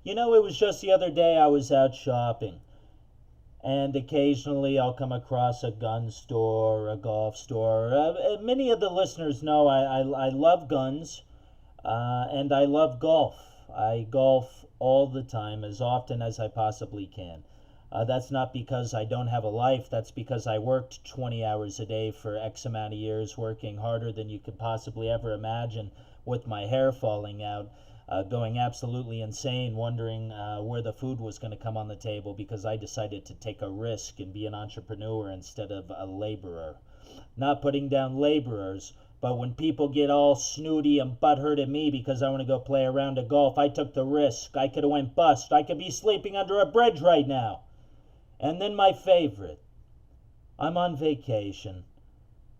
It was just the other day I was out shopping, and occasionally I'll come across a gun store, a golf store. Many of the listeners know I love guns, and I love golf. I golf all the time, as often as I possibly can. That's not because I don't have a life. That's because I worked 20 hours a day for X amount of years, working harder than you could possibly ever imagine, with my hair falling out, going absolutely insane, wondering where the food was going to come on the table because I decided to take a risk and be an entrepreneur instead of a laborer. Not putting down laborers, but when people get all snooty and butthurt at me because I want to go play a round of golf, I took the risk. I could have went bust. I could be sleeping under a bridge right now. And then my favorite. I'm on vacation.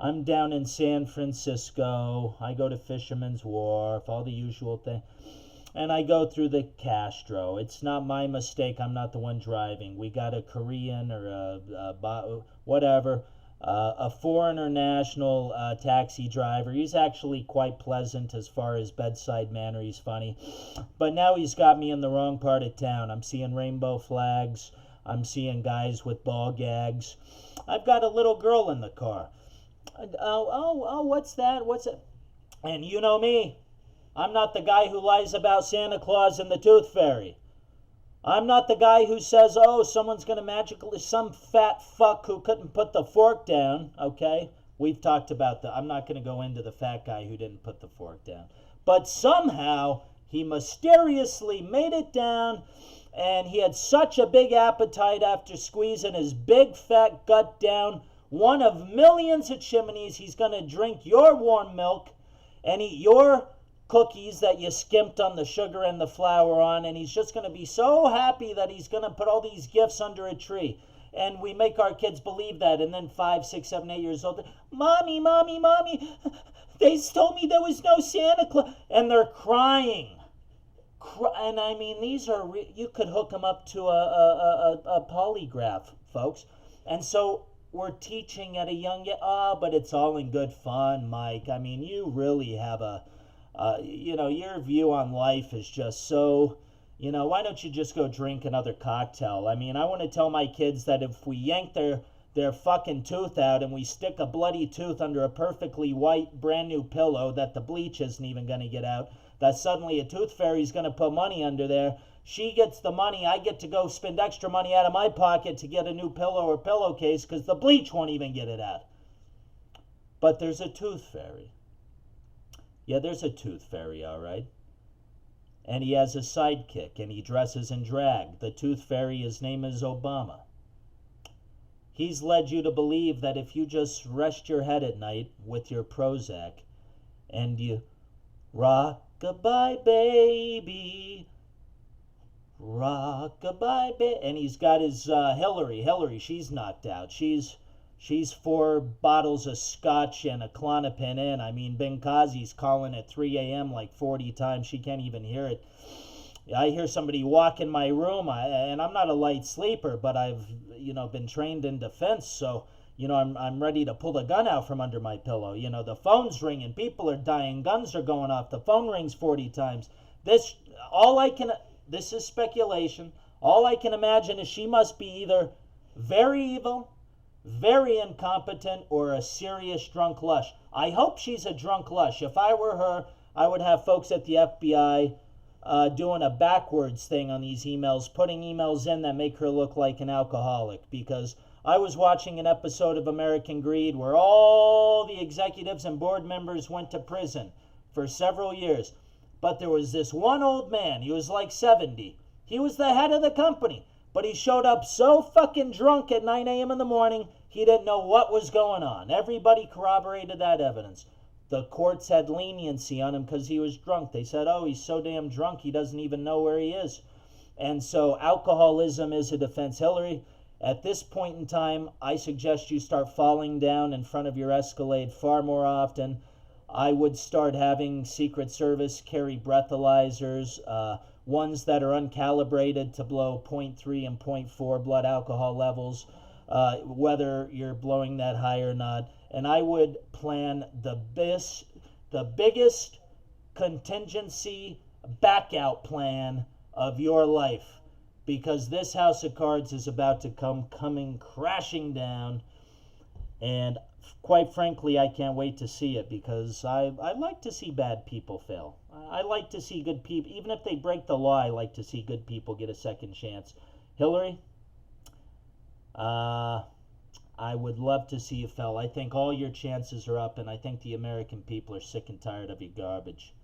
I'm down in San Francisco. I go to Fisherman's Wharf, all the usual thing. And I go through the Castro. It's not my mistake. I'm not the one driving. We got a Korean or whatever, a foreigner national taxi driver. He's actually quite pleasant as far as bedside manner. He's funny. But now he's got me in the wrong part of town. I'm seeing rainbow flags. I'm seeing guys with ball gags. I've got a little girl in the car. What's that? What's it? And you know me. I'm not the guy who lies about Santa Claus and the Tooth Fairy. I'm not the guy who says, someone's going to magically, some fat fuck who couldn't put the fork down, okay? We've talked about that. I'm not going to go into the fat guy who didn't put the fork down. But somehow he mysteriously made it down, and he had such a big appetite after squeezing his big fat gut down one of millions of chimneys. He's going to drink your warm milk and eat your cookies that you skimped on the sugar and the flour on, and he's just going to be so happy that he's going to put all these gifts under a tree. And we make our kids believe that, and then 5, 6, 7, 8 years old, Mommy, they told me there was no Santa Claus, and they're crying. And I mean, these are, you could hook them up to a polygraph, folks. And so we're teaching at a young age, but it's all in good fun, Mike. I mean, you really have your view on life is just so, why don't you just go drink another cocktail? I mean, I want to tell my kids that if we yank their fucking tooth out and we stick a bloody tooth under a perfectly white brand new pillow that the bleach isn't even going to get out, that suddenly a tooth fairy's going to put money under there. She gets the money. I get to go spend extra money out of my pocket to get a new pillow or pillowcase because the bleach won't even get it out. But there's a tooth fairy. Yeah, there's a tooth fairy, all right. And he has a sidekick, and he dresses in drag. The tooth fairy, his name is Obama. He's led you to believe that if you just rest your head at night with your Prozac and you rock-a-bye, baby, rock-a-bye, baby, and he's got his Hillary, she's knocked out. She's 4 bottles of scotch and a Klonopin in. I mean, Benghazi's calling at 3 a.m. like 40 times. She can't even hear it. I hear somebody walk in my room, and I'm not a light sleeper, but I've, been trained in defense, so, I'm ready to pull the gun out from under my pillow. The phone's ringing, people are dying, guns are going off, the phone rings 40 times. This is speculation. All I can imagine is she must be either very evil, very incompetent, or a serious drunk lush. I hope she's a drunk lush. If I were her, I would have folks at the FBI doing a backwards thing on these emails, putting emails in that make her look like an alcoholic, because I was watching an episode of American Greed where all the executives and board members went to prison for several years. But there was this one old man, he was like 70. He was the head of the company, but he showed up so fucking drunk at 9 a.m. in the morning, he didn't know what was going on. Everybody corroborated that evidence. The courts had leniency on him because he was drunk. They said, he's so damn drunk, he doesn't even know where he is. And so alcoholism is a defense. Hillary, at this point in time, I suggest you start falling down in front of your Escalade far more often. I would start having Secret Service carry breathalyzers, ones that are uncalibrated to blow 0.3 and 0.4 blood alcohol levels, whether you're blowing that high or not. And I would plan the biggest contingency back out plan of your life, because this house of cards is about to come coming crashing down. And quite frankly, I can't wait to see it, because I like to see bad people fail. I like to see good people, even if they break the law, I like to see good people get a second chance. Hillary, I would love to see you fail. I think all your chances are up, and I think the American people are sick and tired of your garbage.